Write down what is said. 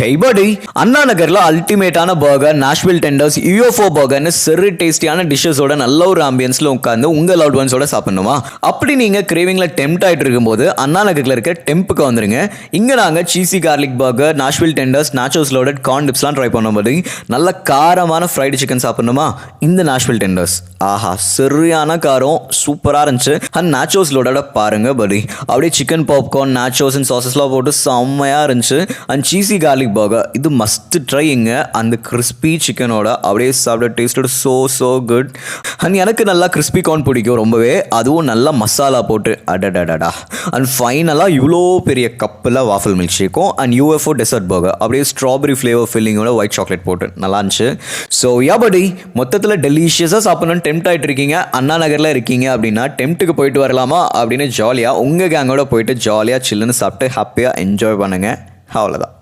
Hey buddy, அண்ணா நகர்ல அல்டிமேட்டான burger, Nashville tenders, UFO பர்கர்னு செரி டேஸ்டியான டிஷ்ஷஸோட நல்ல ஒரு ஆம்பியன்ஸ்ல உட்காந்து உங்க லவ்ட் ஒன்ஸோட சாப்பிடணுமா? அப்படி நீங்க கிரேவிங்ல டெம்ட் ஆயிட்டு இருக்கும்போது அண்ணா நகர்ல இருக்க டெம்புக்கு வந்துருங்க. இங்க நாங்க cheesy garlic burger, Nashville tenders, nachos loaded corn டிப்ஸ்லாம் ட்ரை பண்ணும்போது நல்ல காரமான ஃப்ரைடு சிக்கன் சாப்பிடணுமா? இந்த நாஷ்வில் டெண்டர்ஸ் ஆஹா சரியான காரம், சூப்பரா இருந்துச்சு. அண்ட் நாச்சோஸ் லோடோட பாருங்க படி, அப்படியே சிக்கன் பாப்கார்ன், நாச்சோஸ் அண்ட் சாசஸ்லாம் போட்டு செம்மையா இருந்துச்சு. அண்ட் சீசி கார்லிக் பர்கர் இது மஸ்ட் ட்ரைங்க. அந்த கிறிஸ்பி சிக்கனோட அப்படியே சாப்பிட டேஸ்டோட ஸோ குட். அண்ட் எனக்கு நல்லா கிறிஸ்பி கார்ன் பிடிக்கும் ரொம்பவே, அதுவும் நல்லா மசாலா போட்டு அடடடடா. அண்ட் ஃபைனலாக இவ்வளோ பெரிய கப்பில் வாஃபல் மில்க் ஷேக்கும் அண்ட் யூஎஃப்ஓ டெசர்ட் பர்கர் அப்படியே ஸ்ட்ராபெரி ஃப்ளேவர் ஃபில்லிங்கோட ஒயிட் சாக்லேட் போட்டு நல்லா இருந்துச்சு. ஸோ யா படி, மொத்தத்தில் டெலிஷியஸாக சாப்பிடணும்னு டெம்ட் ஆகிட்டு இருக்கீங்க, அண்ணா நகரில் இருக்கீங்க அப்படின்னா டெம்ட்டுக்கு போயிட்டு வரலாமா அப்படின்னு ஜாலியாக உங்கள் கேங்கோட போயிட்டு ஜாலியாக சில்லுன்னு சாப்பிட்டு ஹாப்பியாக என்ஜாய் பண்ணுங்கள். அவ்வளோதான்.